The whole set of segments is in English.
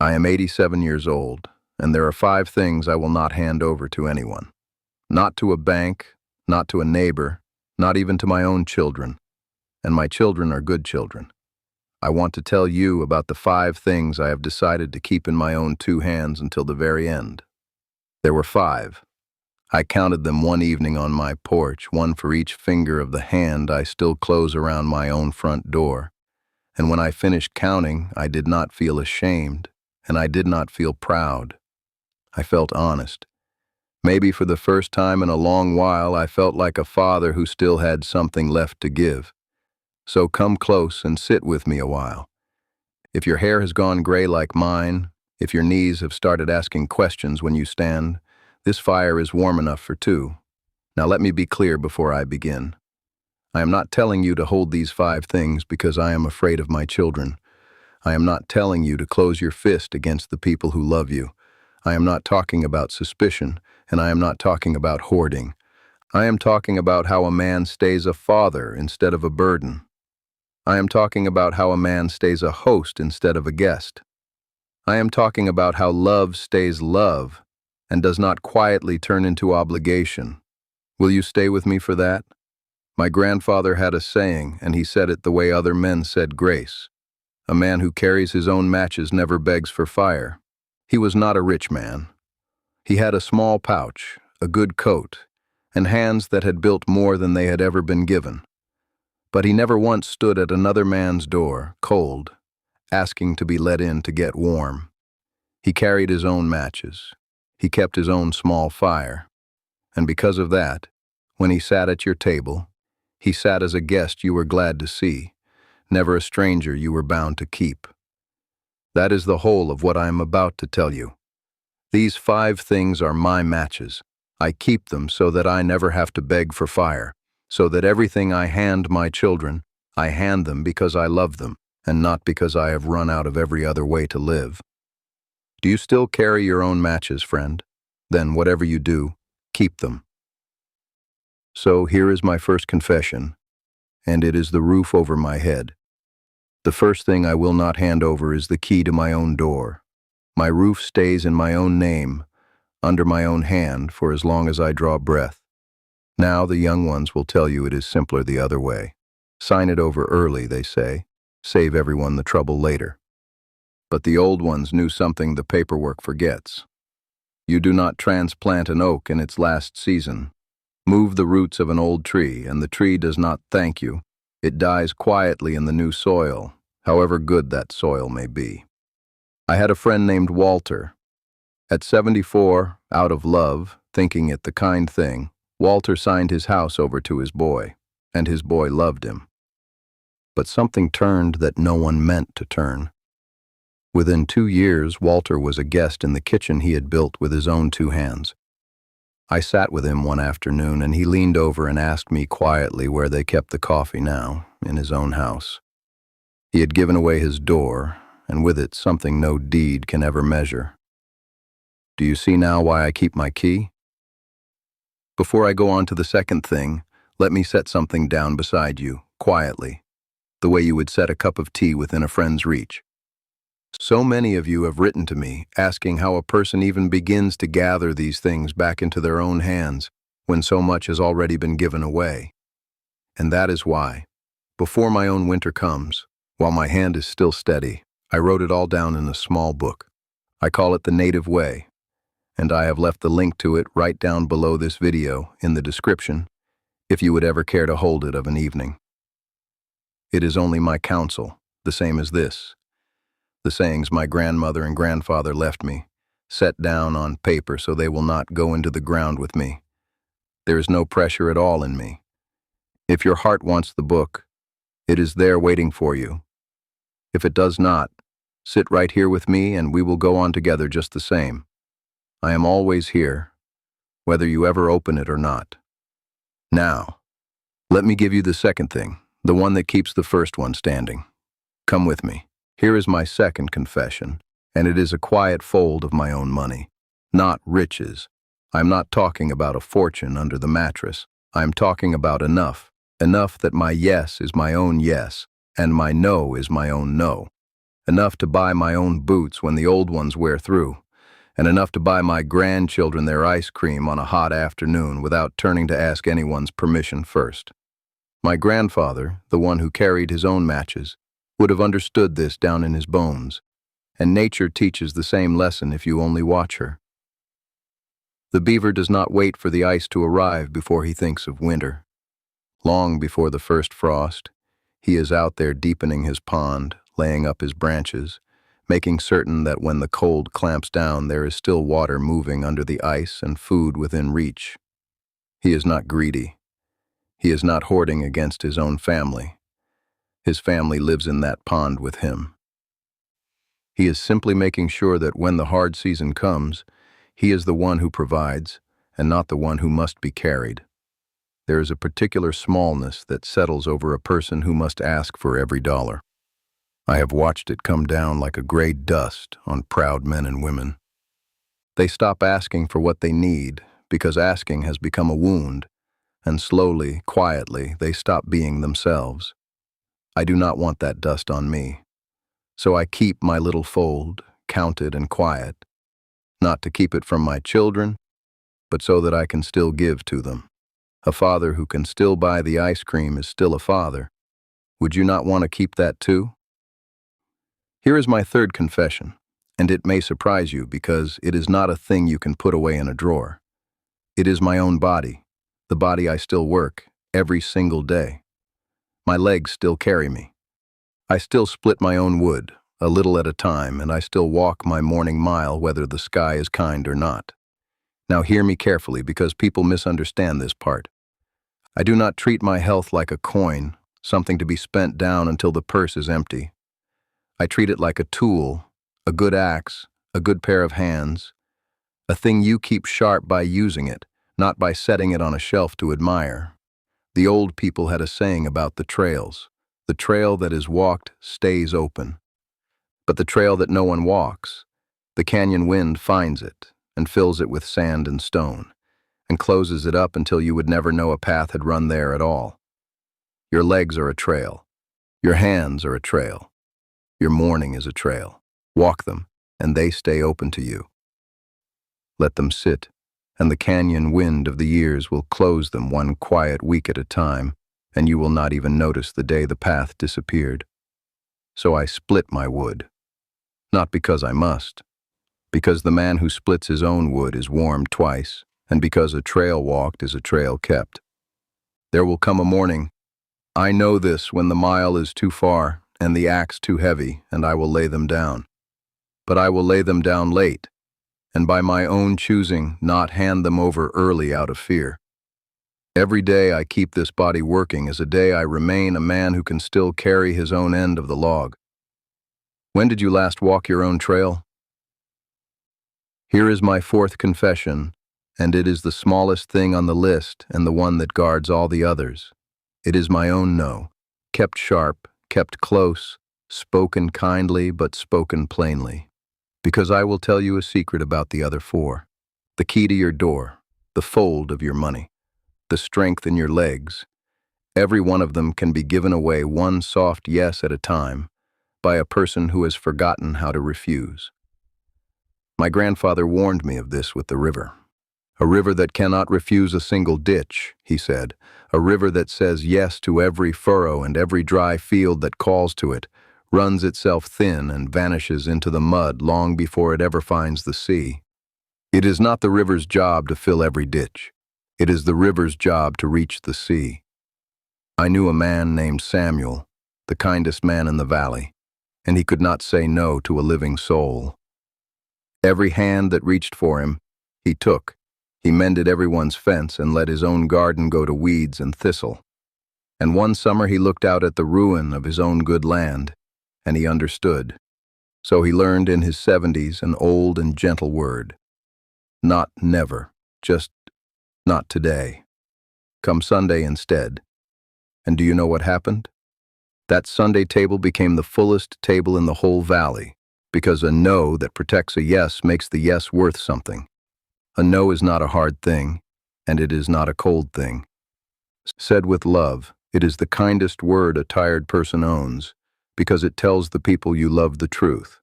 I am 87 years old, and there are 5 things I will not hand over to anyone. Not to a bank, not to a neighbor, not even to my own children. And my children are good children. I want to tell you about the 5 things I have decided to keep in my own 2 hands until the very end. There were 5. I counted them one evening on my porch, one for each finger of the hand I still close around my own front door. And when I finished counting, I did not feel ashamed, and I did not feel proud. I felt honest. Maybe for the first time in a long while, I felt like a father who still had something left to give. So come close and sit with me a while. If your hair has gone gray like mine, if your knees have started asking questions when you stand, this fire is warm enough for 2. Now let me be clear before I begin. I am not telling you to hold these 5 things because I am afraid of my children. I am not telling you to close your fist against the people who love you. I am not talking about suspicion, and I am not talking about hoarding. I am talking about how a man stays a father instead of a burden. I am talking about how a man stays a host instead of a guest. I am talking about how love stays love and does not quietly turn into obligation. Will you stay with me for that? My grandfather had a saying, and he said it the way other men said grace. A man who carries his own matches never begs for fire. He was not a rich man. He had a small pouch, a good coat, and hands that had built more than they had ever been given. But he never once stood at another man's door, cold, asking to be let in to get warm. He carried his own matches. He kept his own small fire. And because of that, when he sat at your table, he sat as a guest you were glad to see, never a stranger you were bound to keep. That is the whole of what I am about to tell you. These 5 things are my matches. I keep them so that I never have to beg for fire, so that everything I hand my children, I hand them because I love them, and not because I have run out of every other way to live. Do you still carry your own matches, friend? Then whatever you do, keep them. So here is my first confession, and it is the roof over my head. The first thing I will not hand over is the key to my own door. My roof stays in my own name, under my own hand, for as long as I draw breath. Now the young ones will tell you it is simpler the other way. Sign it over early, they say. Save everyone the trouble later. But the old ones knew something the paperwork forgets. You do not transplant an oak in its last season. Move the roots of an old tree, and the tree does not thank you. It dies quietly in the new soil, however good that soil may be. I had a friend named Walter. At 74, out of love, thinking it the kind thing, Walter signed his house over to his boy, and his boy loved him. But something turned that no one meant to turn. Within 2 years, Walter was a guest in the kitchen he had built with his own 2 hands. I sat with him one afternoon, and he leaned over and asked me quietly where they kept the coffee now, in his own house. He had given away his door, and with it something no deed can ever measure. Do you see now why I keep my key? Before I go on to the second thing, let me set something down beside you, quietly, the way you would set a cup of tea within a friend's reach. So many of you have written to me asking how a person even begins to gather these things back into their own hands when so much has already been given away. And that is why, before my own winter comes, while my hand is still steady, I wrote it all down in a small book. I call it The Native Way, and I have left the link to it right down below this video in the description if you would ever care to hold it of an evening. It is only my counsel, the same as this. The sayings my grandmother and grandfather left me, set down on paper so they will not go into the ground with me. There is no pressure at all in me. If your heart wants the book, it is there waiting for you. If it does not, sit right here with me and we will go on together just the same. I am always here, whether you ever open it or not. Now, let me give you the second thing, the one that keeps the first one standing. Come with me. Here is my second confession, and it is a quiet fold of my own money. Not riches. I'm not talking about a fortune under the mattress. I'm talking about enough that my yes is my own yes, and my no is my own no. enough to buy my own boots when the old ones wear through, and enough to buy my grandchildren their ice cream on a hot afternoon without turning to ask anyone's permission first. My grandfather, the one who carried his own matches, would have understood this down in his bones, and nature teaches the same lesson if you only watch her. The beaver does not wait for the ice to arrive before he thinks of winter. Long before the first frost, he is out there deepening his pond, laying up his branches, making certain that when the cold clamps down there is still water moving under the ice and food within reach. He is not greedy. He is not hoarding against his own family. His family lives in that pond with him. He is simply making sure that when the hard season comes, he is the one who provides and not the one who must be carried. There is a particular smallness that settles over a person who must ask for every dollar. I have watched it come down like a gray dust on proud men and women. They stop asking for what they need because asking has become a wound, and slowly, quietly, they stop being themselves. I do not want that dust on me, so I keep my little fold, counted and quiet, not to keep it from my children, but so that I can still give to them. A father who can still buy the ice cream is still a father. Would you not want to keep that too? Here is my third confession, and it may surprise you because it is not a thing you can put away in a drawer. It is my own body, the body I still work, every single day. My legs still carry me. I still split my own wood, a little at a time, and I still walk my morning mile whether the sky is kind or not. Now hear me carefully because people misunderstand this part. I do not treat my health like a coin, something to be spent down until the purse is empty. I treat it like a tool, a good axe, a good pair of hands, a thing you keep sharp by using it, not by setting it on a shelf to admire. The old people had a saying about the trails. The trail that is walked stays open. But the trail that no one walks, the canyon wind finds it and fills it with sand and stone, and closes it up until you would never know a path had run there at all. Your legs are a trail. Your hands are a trail. Your morning is a trail. Walk them, and they stay open to you. Let them sit, and the canyon wind of the years will close them one quiet week at a time, and you will not even notice the day the path disappeared. So I split my wood. Not because I must, because the man who splits his own wood is warmed twice, and because a trail walked is a trail kept. There will come a morning. I know this when the mile is too far and the axe too heavy, and I will lay them down. But I will lay them down late, and by my own choosing not hand them over early out of fear. Every day I keep this body working is a day I remain a man who can still carry his own end of the log. When did you last walk your own trail? Here is my fourth confession, and it is the smallest thing on the list and the one that guards all the others. It is my own no, kept sharp, kept close, spoken kindly but spoken plainly. Because I will tell you a secret about the other four. The key to your door, the fold of your money, the strength in your legs. Every one of them can be given away one soft yes at a time by a person who has forgotten how to refuse. My grandfather warned me of this with the river. A river that cannot refuse a single ditch, he said. A river that says yes to every furrow and every dry field that calls to it, runs itself thin and vanishes into the mud long before it ever finds the sea. It is not the river's job to fill every ditch. It is the river's job to reach the sea. I knew a man named Samuel, the kindest man in the valley, and he could not say no to a living soul. Every hand that reached for him, he took. He mended everyone's fence and let his own garden go to weeds and thistle. And one summer he looked out at the ruin of his own good land, and he understood. So he learned in his 70s an old and gentle word. Not never, just not today. Come Sunday instead. And do you know what happened? That Sunday table became the fullest table in the whole valley, because a no that protects a yes makes the yes worth something. A no is not a hard thing, and it is not a cold thing. Said with love, it is the kindest word a tired person owns, because it tells the people you love the truth,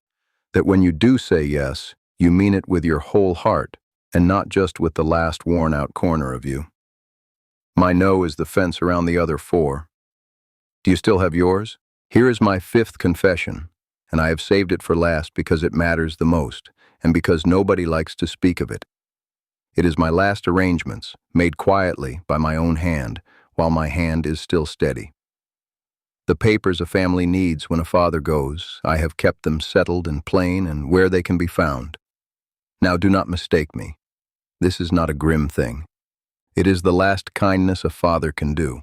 that when you do say yes, you mean it with your whole heart and not just with the last worn-out corner of you. My no is the fence around the other four. Do you still have yours? Here is my fifth confession, and I have saved it for last because it matters the most, and because nobody likes to speak of it. It is my last arrangements, made quietly by my own hand, while my hand is still steady. The papers a family needs when a father goes, I have kept them settled and plain and where they can be found. Now do not mistake me. This is not a grim thing. It is the last kindness a father can do,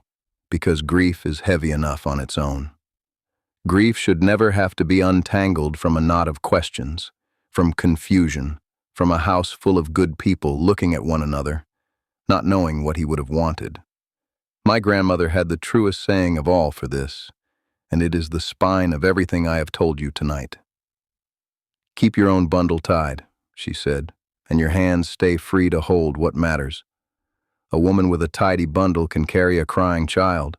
because grief is heavy enough on its own. Grief should never have to be untangled from a knot of questions, from confusion, from a house full of good people looking at one another, not knowing what he would have wanted. My grandmother had the truest saying of all for this, and it is the spine of everything I have told you tonight. Keep your own bundle tied, she said, and your hands stay free to hold what matters. A woman with a tidy bundle can carry a crying child.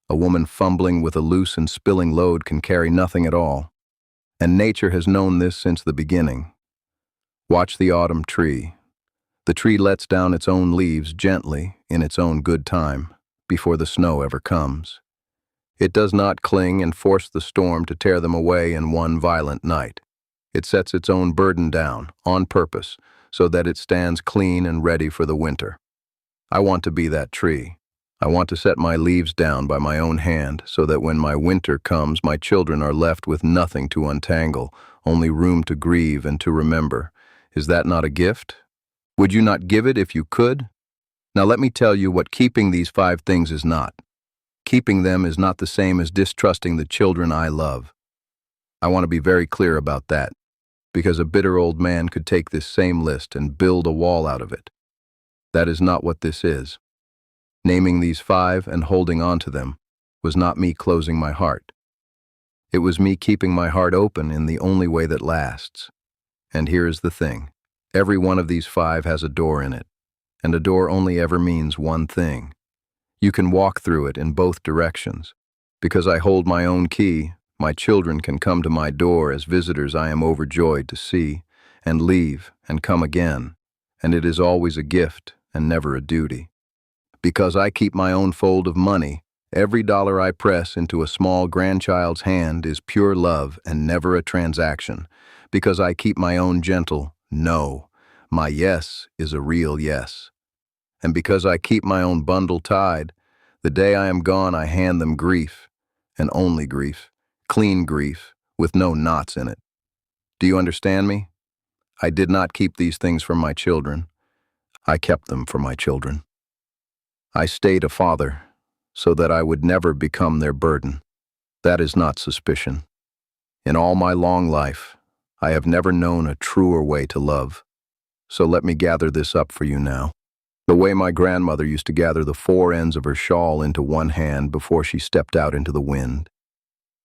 A woman fumbling with a loose and spilling load can carry nothing at all. And nature has known this since the beginning. Watch the autumn tree. The tree lets down its own leaves gently in its own good time, before the snow ever comes. It does not cling and force the storm to tear them away in one violent night. It sets its own burden down, on purpose, so that it stands clean and ready for the winter. I want to be that tree. I want to set my leaves down by my own hand so that when my winter comes, my children are left with nothing to untangle, only room to grieve and to remember. Is that not a gift? Would you not give it if you could? Now let me tell you what keeping these 5 things is not. Keeping them is not the same as distrusting the children I love. I want to be very clear about that, because a bitter old man could take this same list and build a wall out of it. That is not what this is. Naming these 5 and holding on to them was not me closing my heart. It was me keeping my heart open in the only way that lasts. And here is the thing. Every one of these 5 has a door in it, and a door only ever means one thing. You can walk through it in both directions. Because I hold my own key, my children can come to my door as visitors I am overjoyed to see, and leave and come again, and it is always a gift and never a duty. Because I keep my own fold of money, every dollar I press into a small grandchild's hand is pure love and never a transaction. Because I keep my own gentle no, my yes is a real yes. And because I keep my own bundle tied, the day I am gone I hand them grief, and only grief, clean grief, with no knots in it. Do you understand me? I did not keep these things from my children. I kept them for my children. I stayed a father, so that I would never become their burden. That is not suspicion. In all my long life, I have never known a truer way to love. So let me gather this up for you now. The way my grandmother used to gather the 4 ends of her shawl into one hand before she stepped out into the wind.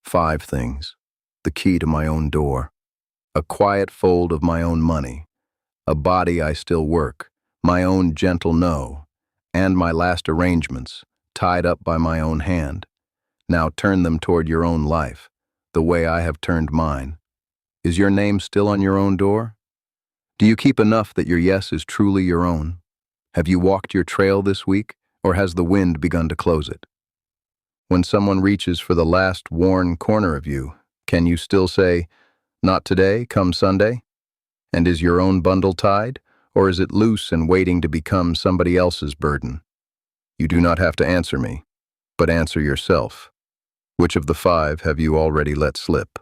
5 things. The key to my own door. A quiet fold of my own money. A body I still work. My own gentle no. And my last arrangements, tied up by my own hand. Now turn them toward your own life, the way I have turned mine. Is your name still on your own door? Do you keep enough that your yes is truly your own? Have you walked your trail this week, or has the wind begun to close it? When someone reaches for the last worn corner of you, can you still say, "Not today, come Sunday"? And is your own bundle tied, or is it loose and waiting to become somebody else's burden? You do not have to answer me, but answer yourself. Which of the 5 have you already let slip?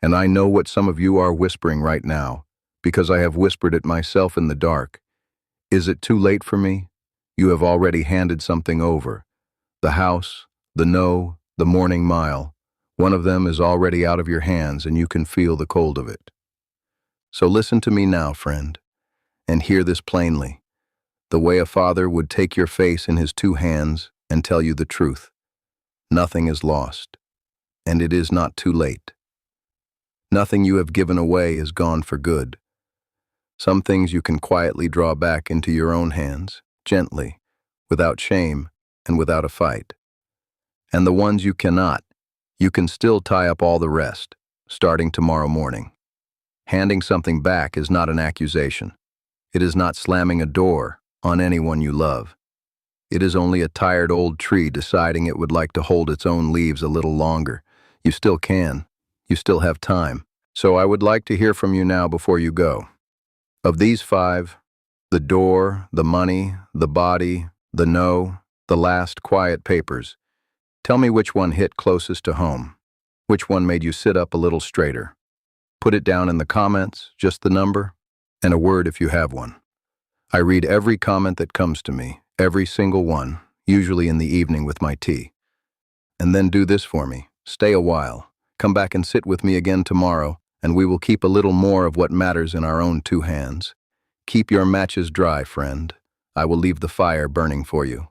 And I know what some of you are whispering right now, because I have whispered it myself in the dark. Is it too late for me? You have already handed something over. The house, the no, the morning mile. One of them is already out of your hands and you can feel the cold of it. So listen to me now, friend, and hear this plainly. The way a father would take your face in his 2 hands and tell you the truth. Nothing is lost, and it is not too late. Nothing you have given away is gone for good. Some things you can quietly draw back into your own hands, gently, without shame and without a fight. And the ones you cannot, You can still tie up all the rest, starting tomorrow morning. Handing something back is not an accusation. It is not slamming a door on anyone you love. It is only a tired old tree deciding it would like to hold its own leaves a little longer. You still can. You still have time. So I would like to hear from you now before you go. Of these five, the door, the money, the body, the no, the last quiet papers, tell me which one hit closest to home. Which one made you sit up a little straighter? Put it down in the comments, just the number, and a word if you have one. I read every comment that comes to me, every single one, usually in the evening with my tea. And then do this for me. Stay a while. Come back and sit with me again tomorrow, and we will keep a little more of what matters in our own two hands. Keep your matches dry, friend. I will leave the fire burning for you.